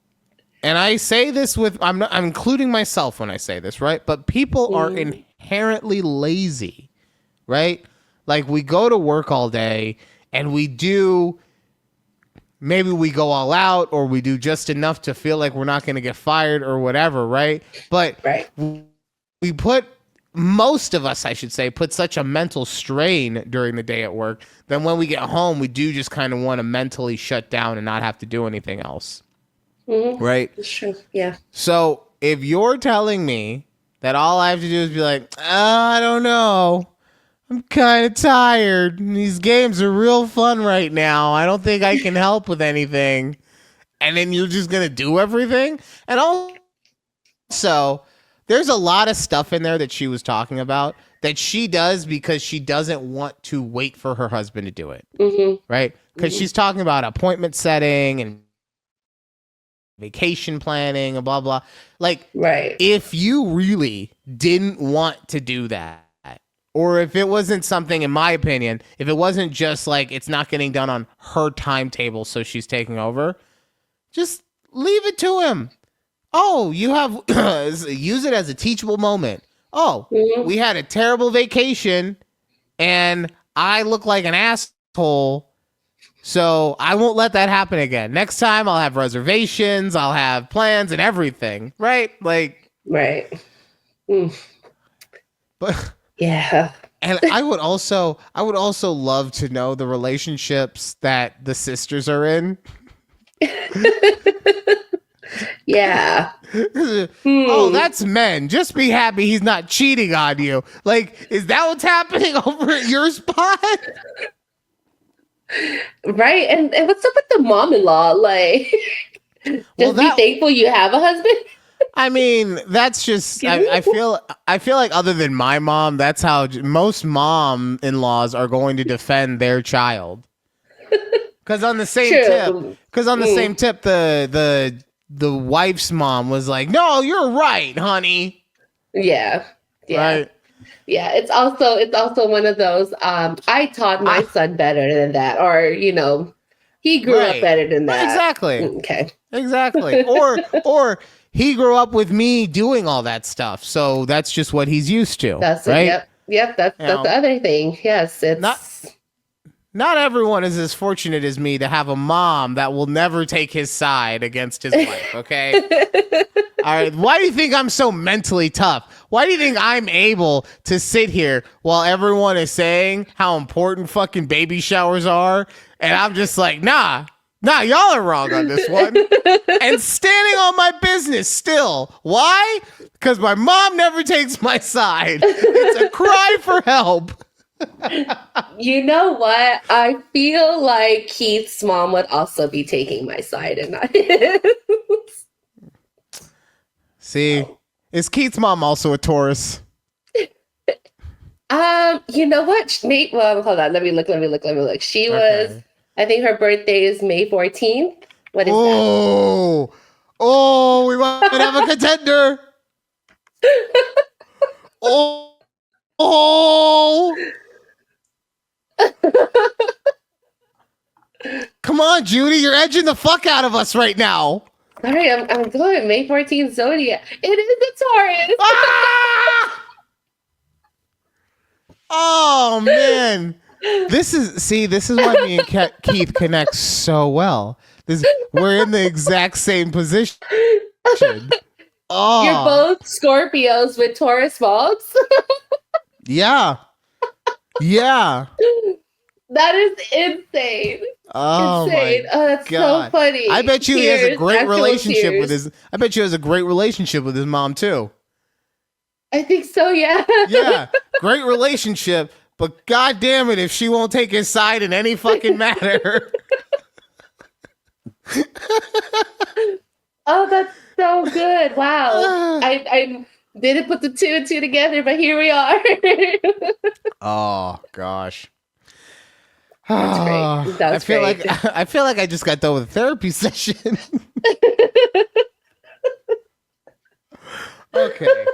and I say this I'm including myself when I say this, right? But people are inherently lazy, right? Like, we go to work all day and maybe we go all out, or we do just enough to feel like we're not going to get fired or whatever, right? But most of us, I should say, put such a mental strain during the day at work that when we get home, we do just kind of want to mentally shut down and not have to do anything else. Mm-hmm. Right? That's true. Yeah. So if you're telling me that all I have to do is be like, I don't know, I'm kind of tired. These games are real fun right now. I don't think I can help with anything. And then you're just going to do everything? And also, there's a lot of stuff in there that she was talking about that she does because she doesn't want to wait for her husband to do it. Mm-hmm. Right? Because she's talking about appointment setting and vacation planning and blah, blah. Like, if you really didn't want to do that, or if it wasn't something, in my opinion, if it wasn't just like it's not getting done on her timetable, so she's taking over, just leave it to him. Oh, you have use it as a teachable moment. Oh, we had a terrible vacation and I look like an asshole, so I won't let that happen again. Next time I'll have reservations, I'll have plans and everything. Right? Like, right. But yeah. And I would also love to know the relationships that the sisters are in. Yeah. Oh, that's men. Just be happy he's not cheating on you. Like, is that what's happening over at your spot? Right. And what's up with the mom-in-law? Like, just be thankful you have a husband. I mean, that's just, I feel like other than my mom, that's how most mom-in-laws are going to defend their child. Because on the same tip, the wife's mom was like, no, you're right, honey. Yeah. Right. Yeah. It's also one of those, I taught my son better than that, or, he grew up better than that. Exactly. Okay. Exactly. Or he grew up with me doing all that stuff, so that's just what he's used to. That's right. Yep. That's the other thing. Yes, it's not everyone is as fortunate as me to have a mom that will never take his side against his wife. Okay. All right. Why do you think I'm so mentally tough? Why do you think I'm able to sit here while everyone is saying how important fucking baby showers are, and I'm just like, nah, y'all are wrong on this one. And standing on my business still. Why? Because my mom never takes my side. It's a cry for help. You know what? I feel like Keith's mom would also be taking my side and not his. See, Is Keith's mom also a Taurus? You know what? Well, hold on. Let me look. She was, I think her birthday is May 14th. What is that? Oh, we might have a contender. Oh. Come on, Judy. You're edging the fuck out of us right now. All right, I'm going. May 14th Zodiac. It is the Taurus. Ah! Oh, man. This is why me and Keith connect so well. We're in the exact same position. Oh. You're both Scorpios with Taurus faults. Yeah. Yeah. That is insane. Oh, insane. My Oh, that's God. so funny. I bet you he has a great relationship tears. with his. I bet you has a great relationship with his mom too. I think so. Yeah. Yeah, great relationship. But God damn it, if she won't take his side in any fucking matter. Oh, that's so good. Wow. I didn't put the 2 and 2 together, but here we are. Oh gosh. That's great. That's I feel like I just got done with a therapy session. Okay.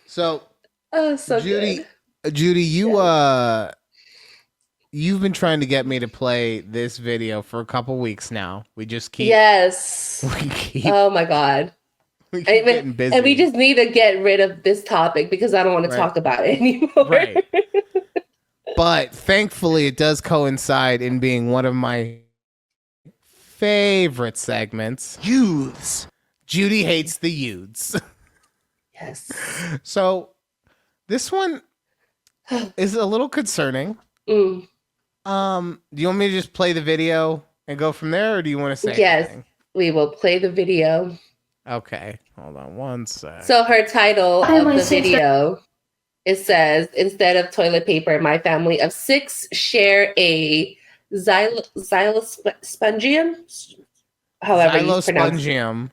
So Judy, good. Judy, you've been trying to get me to play this video for a couple weeks now. We just keep Oh my God. we keep getting busy. And we just need to get rid of this topic because I don't want to talk about it anymore. Right. But thankfully it does coincide in being one of my favorite segments. Youths. Judy hates the youths. Yes. So this one is a little concerning. Mm. Do you want me to just play the video and go from there, or do you want to say anything? We will play the video. Okay, hold on one sec. So her title of the video, it says, instead of toilet paper, my family of 6 share a xylospongium. However you pronounce it.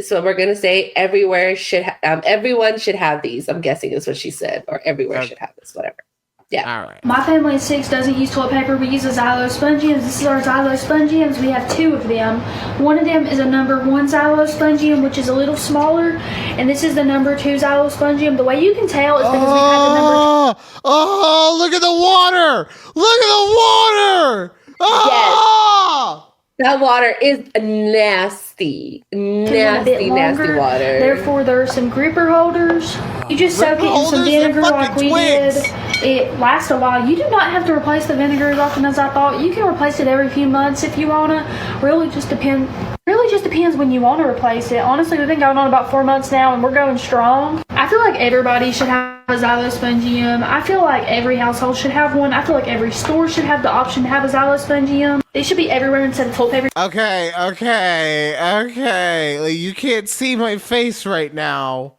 So we're gonna say everywhere everyone should have these. I'm guessing is what she said, or everywhere should have this. Whatever. Yeah. All right. My family of 6 doesn't use toilet paper. We use the xylospongiums. This is our xylospongiums. We have 2 of them. One of them is a number 1 xylospongium, which is a little smaller, and this is the number 2 xylospongium. The way you can tell is because we have the number. Oh! Look at the water! Look at the water! Oh! Yes. That water is nasty. Nasty water. Therefore, there are some gripper holders. You just soak it in some vinegar like we did. It lasts a while. You do not have to replace the vinegar as often as I thought. You can replace it every few months if you want to. Really just depends when you want to replace it. Honestly, we've been going on about 4 months now, and we're going strong. I feel like everybody should have a xylospongium. I feel like every household should have one. I feel like every store should have the option to have a xylospongium. They should be everywhere instead of toilet paper. Okay. Like, you can't see my face right now,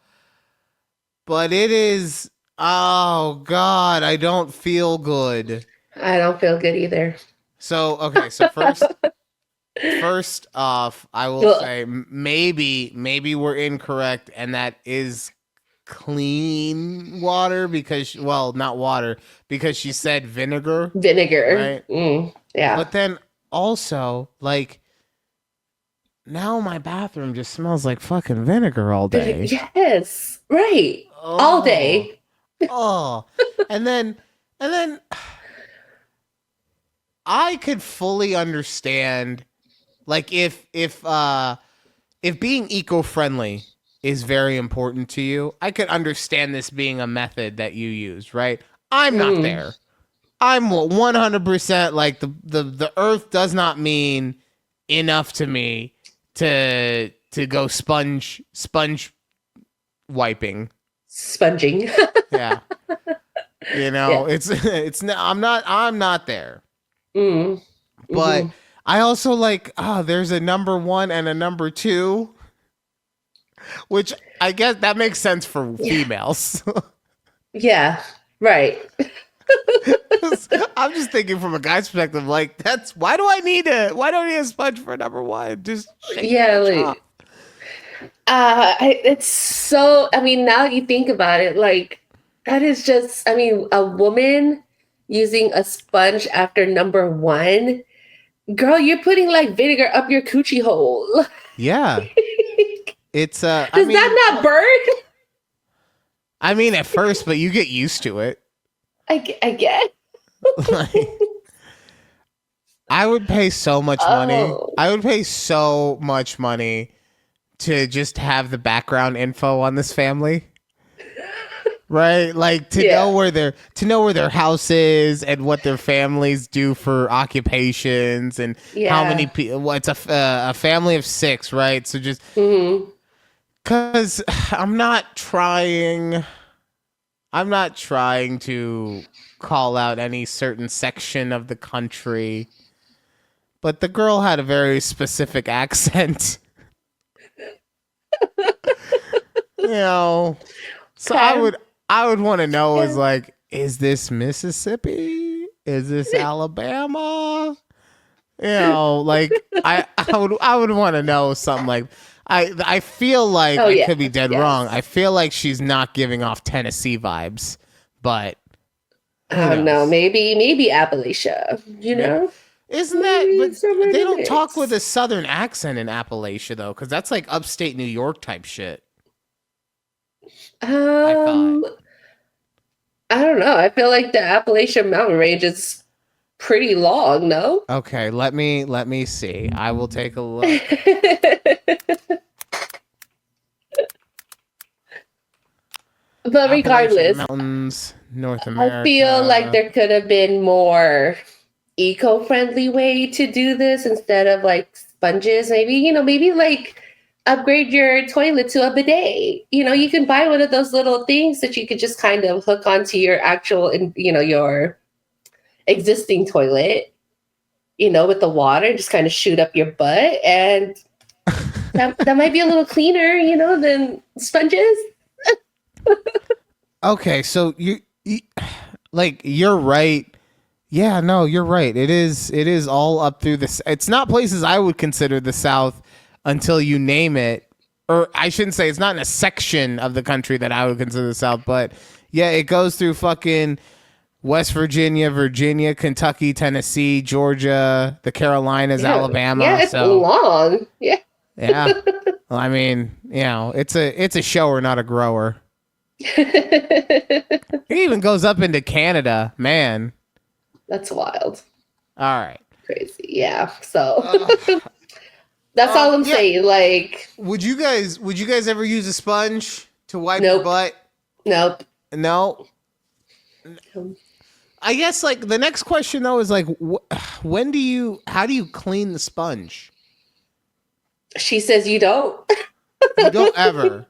but it is. Oh God, I don't feel good. I don't feel good either. So okay, so first off, I will say maybe we're incorrect, and that is clean water because, well, not water, because she said vinegar. Right? Yeah. But then also, like, now my bathroom just smells like fucking vinegar all day. Yes. Right. All day. Oh. And then I could fully understand, like, if being eco-friendly is very important to you, I could understand this being a method that you use, right? I'm not there. I'm 100% like the earth does not mean enough to me to go sponge wiping. Sponging. Yeah. You know, it's I'm not there. But I also like, there's a number 1 and a number 2, which I guess that makes sense for females. Yeah, right. I'm just thinking from a guy's perspective, like, that's why do I need a sponge for number 1? Just shake it off. It's so, I mean, now you think about it, like, that is just, I mean, a woman using a sponge after number one, girl, you're putting like vinegar up your coochie hole. Yeah. It's Does that not burn? I mean, at first, but you get used to it. I guess. Like, I would pay so much money. Oh. I would pay so much money to just have the background info on this family. Right? Like to know where their house is and what their families do for occupations and how many people. Well, it's a family of 6, right? So just because I'm not trying to call out any certain section of the country, but the girl had a very specific accent. You know, so I would want to know is like, is this Mississippi? Is this Alabama? You know, like I would want to know something like. I feel like I could be dead wrong. I feel like she's not giving off Tennessee vibes, but I don't know. Maybe Appalachia. You know, isn't that? But they don't talk with a southern accent in Appalachia though, because that's like upstate New York type shit. I don't know. I feel like the Appalachian mountain range is pretty long. No. Okay, let me see. I will take a look. But regardless, mountains, North America. I feel like there could have been more eco-friendly way to do this instead of like sponges. Maybe like upgrade your toilet to a bidet. You can buy one of those little things that you could just kind of hook onto your actual, your existing toilet, with the water, just kind of shoot up your butt, and that might be a little cleaner, than sponges. Okay, so you like you're right. Yeah, no, you're right. It is all up through this. It's not places I would consider the South until you name it. Or I shouldn't say it's not in a section of the country that I would consider the South, but yeah, it goes through fucking West Virginia, Kentucky, Tennessee, Georgia, the Carolinas, Alabama. Yeah, it's long. Yeah. Yeah. Well, I mean, it's a shower, not a grower. It even goes up into Canada, man. That's wild. All right. Crazy. Yeah. So that's all I'm saying. Like, would you guys ever use a sponge to wipe your butt? Nope. No. I guess like the next question though is like, how do you clean the sponge? She says you don't. You don't ever.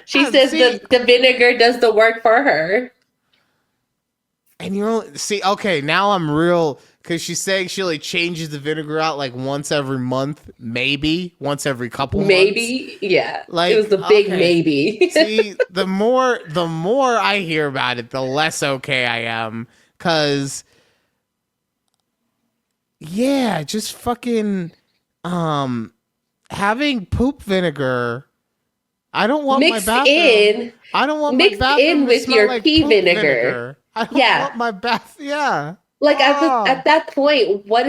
She says the vinegar does the work for her. And okay, now I'm real, because she's saying she only changes the vinegar out like once every month, maybe once every couple maybe months. Yeah, like, it was the big maybe. See, the more I hear about it, the less okay I am, because just fucking having poop vinegar. I don't want my bathroom. I don't want my bathroom with to smell your like pee poop vinegar. I don't want my bath. Yeah. Like at that point, why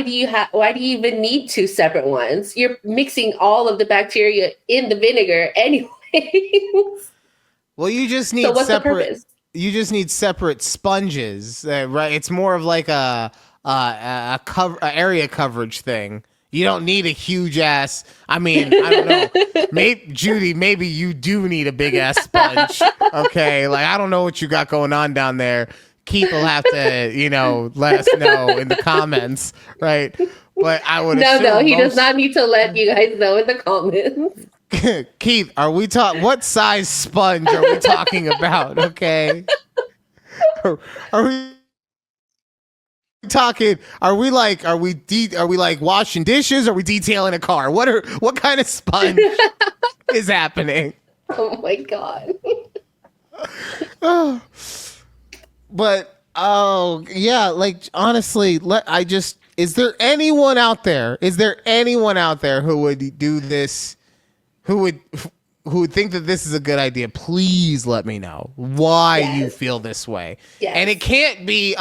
do you even need 2 separate ones? You're mixing all of the bacteria in the vinegar anyway. Well, you just need the purpose? You just need separate sponges, right? It's more of like a area coverage thing. You don't need a huge ass. I mean, I don't know. Maybe you do need a big ass sponge. Okay, like I don't know what you got going on down there. Keith will have to, let us know in the comments, right? But I would no, he does not need to let you guys know in the comments. Keith, what size sponge are we talking about? Okay, are we talking? Are we like washing dishes? Are we detailing a car? What kind of sponge is happening? Oh my god. But like honestly, is there anyone out there who would do this who would think that this is a good idea, please let me know why you feel this way. Yes. And it can't be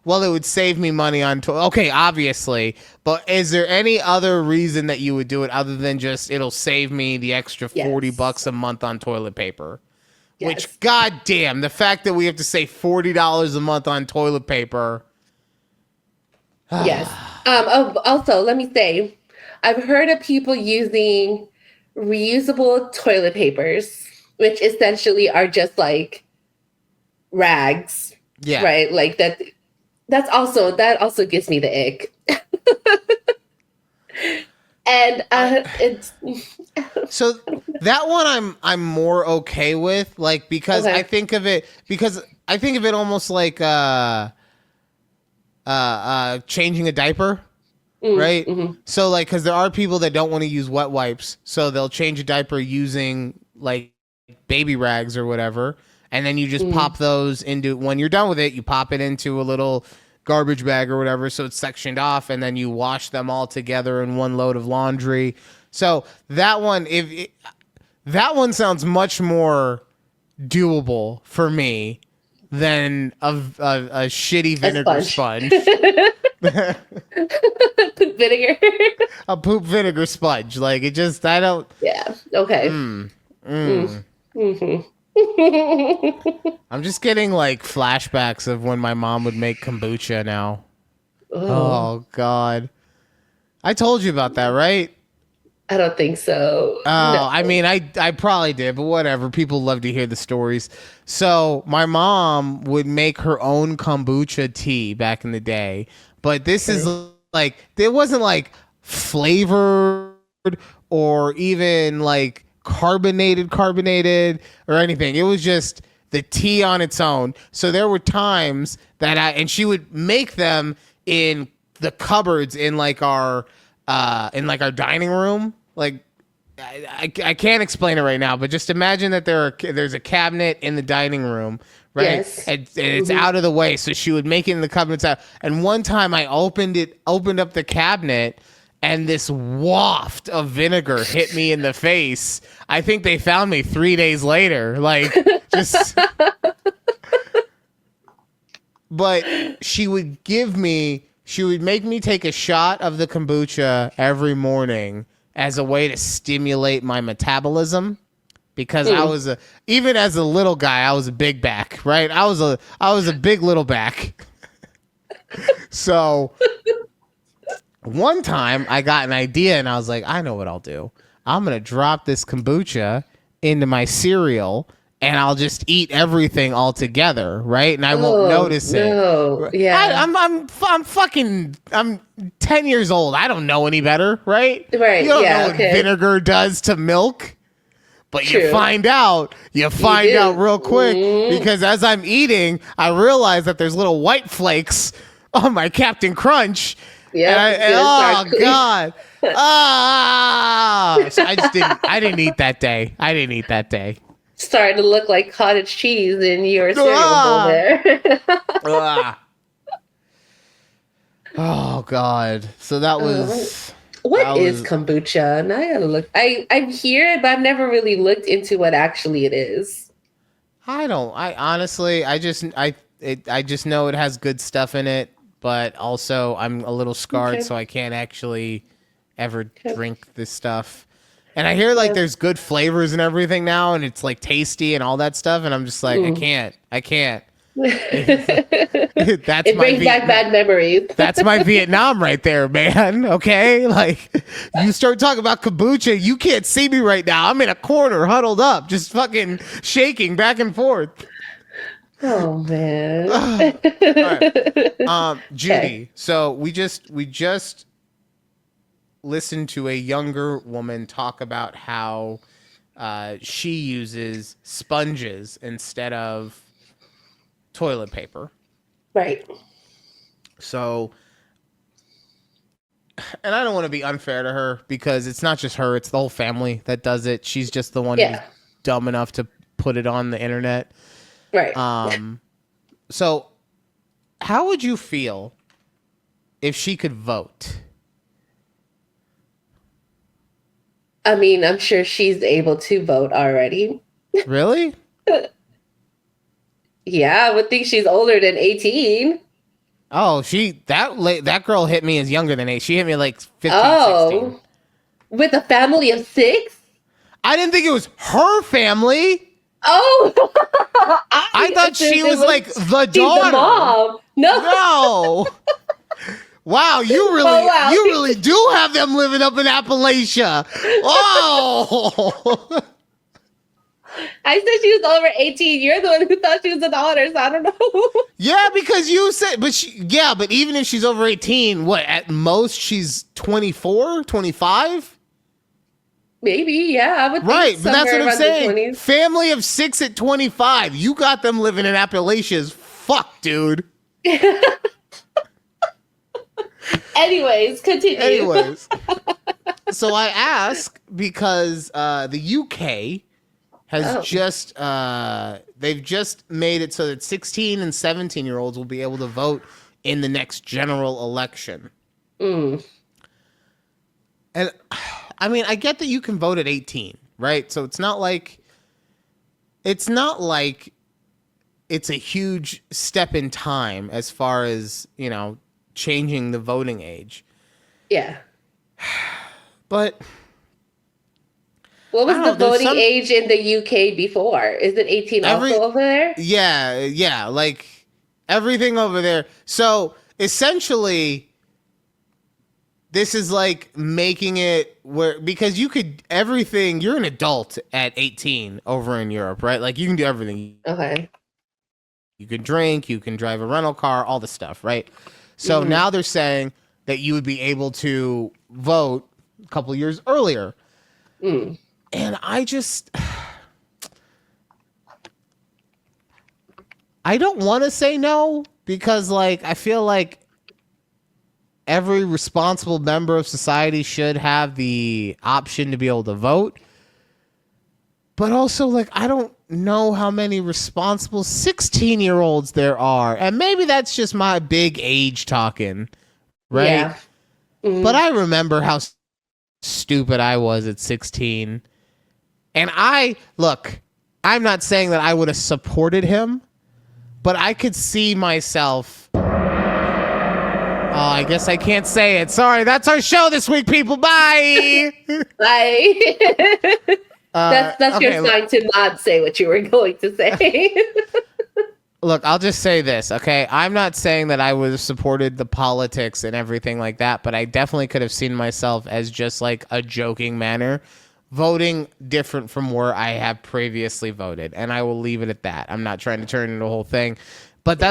well, it would save me money on okay, obviously, but is there any other reason that you would do it other than just it'll save me the extra $40 a month on toilet paper? Yes. Which, goddamn, the fact that we have to save $40 a month on toilet paper. Yes. Also, let me say, I've heard of people using reusable toilet papers, which essentially are just like rags. Yeah. Right. Like that. That also gives me the ick. And it's so that one I'm more okay with, like, because I think of it almost like changing a diaper. Right? Mm-hmm. So, like, because there are people that don't want to use wet wipes, so they'll change a diaper using, like, baby rags or whatever, and then you just pop those into, when you're done with it, you pop it into a little garbage bag or whatever, so it's sectioned off, and then you wash them all together in one load of laundry. So, that one, that one sounds much more doable for me than a shitty vinegar sponge. Poop vinegar. A poop vinegar sponge. Like, it just, I don't. Yeah. Okay. Mm-hmm. I'm just getting like flashbacks of when my mom would make kombucha now. Oh God. I told you about that, right? I don't think so. Oh, No. I mean, I probably did, but whatever. People love to hear the stories. So my mom would make her own kombucha tea back in the day, but this is like, it wasn't like flavored or even like carbonated or anything. It was just the tea on its own. So there were times that and she would make them in the cupboards in like our dining room. Like, I can't explain it right now, but just imagine that there's a cabinet in the dining room, right? Yes. And it's out of the way, so she would make it in the cabinets out. And one time I opened up the cabinet, and this waft of vinegar hit me in the face. I think they found me 3 days later, like just. But she would make me take a shot of the kombucha every morning as a way to stimulate my metabolism, because even as a little guy, I was a big back, right? I was a big little back. So one time I got an idea and I was like, I know what I'll do. I'm going to drop this kombucha into my cereal and I'll just eat everything all together, right? And I won't notice it. Yeah. I'm 10 years old. I don't know any better, right? Right. You don't know what vinegar does to milk. But True. you find out real quick, because as I'm eating, I realize that there's little white flakes on my Captain Crunch. Yeah. Oh God. So I didn't eat that day. Starting to look like cottage cheese in your cereal bowl there. Oh God. So that was. What is kombucha? Now I gotta look. I hear it, but I've never really looked into what actually it is. I just know it has good stuff in it, but also I'm a little scarred, so I can't actually ever drink this stuff. And I hear like there's good flavors and everything now, and it's like tasty and all that stuff, and I'm just like, I can't. It brings back bad memories. That's my Vietnam right there, man. Okay, like you start talking about kombucha, you can't see me right now. I'm in a corner, huddled up, just fucking shaking back and forth. Oh man. All right. Judy. So we just listened to a younger woman talk about how she uses sponges instead of toilet paper. Right. So, and I don't want to be unfair to her because it's not just her, it's the whole family that does it. She's just the one who's dumb enough to put it on the internet. Right. So how would you feel if she could vote? I mean, I'm sure she's able to vote already. Really? Yeah, I would think she's older than 18. Oh, that girl hit me as younger than 8. She hit me like 15, 16. With a family of 6? I didn't think it was her family. Oh, I thought she was like the daughter. The mom. No. Wow, you really do have them living up in Appalachia. Oh. I said she was over 18. You're the one who thought she was a daughter, so I don't know. Yeah, because you said, but even if she's over 18, what, at most she's 24, 25? Maybe, yeah. I would think Right, but that's what I'm saying. 20s. Family of 6 at 25. You got them living in Appalachia as fuck, dude. Anyways, continue. So I ask because the UK has they've just made it so that 16 and 17-year-olds will be able to vote in the next general election. And I mean, I get that you can vote at 18, right? So it's not like it's a huge step in time as far as, you know, changing the voting age. Yeah. But what was the voting age in the UK before? Is it 18 also over there? Yeah, like everything over there. So essentially, this is like making it where, because you're an adult at 18 over in Europe, right? Like you can do everything. Okay. You can drink, you can drive a rental car, all the stuff, right? So now they're saying that you would be able to vote a couple of years earlier. And I don't want to say no, because like I feel like every responsible member of society should have the option to be able to vote. But also, like, I don't know how many responsible 16-year-olds there are. And maybe that's just my big age talking, right? Yeah. But I remember how stupid I was at 16. And I'm not saying that I would have supported him, but I could see myself. Oh, I guess I can't say it. Sorry, that's our show this week, people. Bye. Bye. That's okay, your sign to not say what you were going to say. Look, I'll just say this, okay? I'm not saying that I would have supported the politics and everything like that, but I definitely could have seen myself as just like a joking manner, voting different from where I have previously voted, and I will leave it at that. I'm not trying to turn into a whole thing, but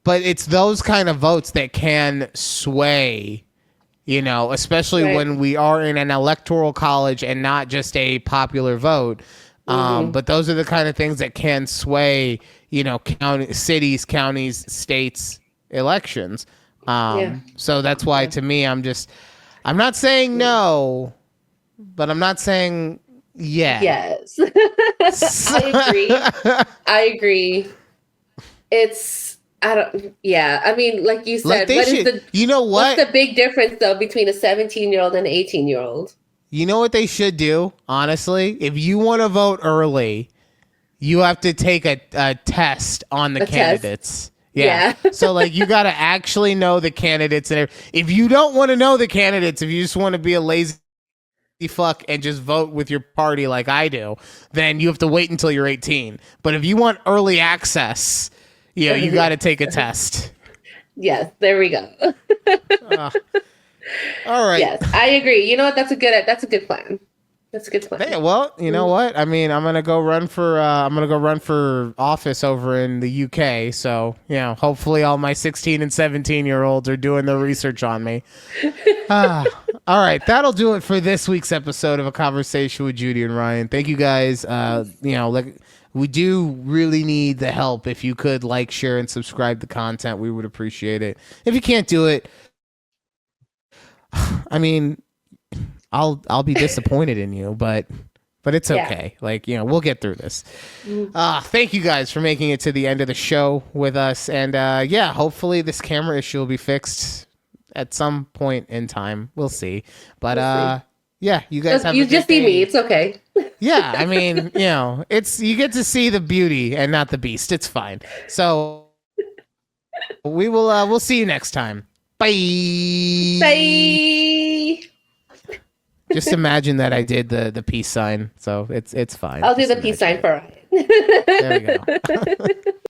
it's those kind of votes that can sway, you know, especially when we are in an electoral college and not just a popular vote. But those are the kind of things that can sway, you know, cities, counties, states, elections. So that's why, to me, I'm not saying no, but I'm not saying yes. I agree. I mean, like you said, what's the big difference though between a 17-year-old and an 18-year-old? You know what they should do, honestly? If you want to vote early, you have to take a test on the candidates. Yeah. So like you got to actually know the candidates. And if you don't want to know the candidates, if you just want to be a lazy fuck and just vote with your party like I do, then you have to wait until you're 18. But if you want early access, you got to take a test. Yes, there we go. All right. Yes, I agree. You know what? That's a good plan. That's a good plan. Hey, well, you know what? I mean, I'm gonna go run for office over in the UK. So, you know, hopefully all my 16 and 17-year-olds are doing their research on me. All right, that'll do it for this week's episode of A Conversation with Judy and Ryan. Thank you guys. We do really need the help. If you could like, share, and subscribe to content, we would appreciate it. If you can't do it, I mean, I'll be disappointed in you, but it's okay. Yeah. Like, you know, we'll get through this. Thank you guys for making it to the end of the show with us. And hopefully this camera issue will be fixed at some point in time. We'll see. But Yeah, you guys have. You a just good see day. me. It's okay. Yeah, I mean, it's you get to see the beauty and not the beast. It's fine. So we'll see you next time. Bye. Bye. Just imagine that I did the peace sign, so it's fine. I'll do Just the peace imagine sign it. for Ryan. There we go.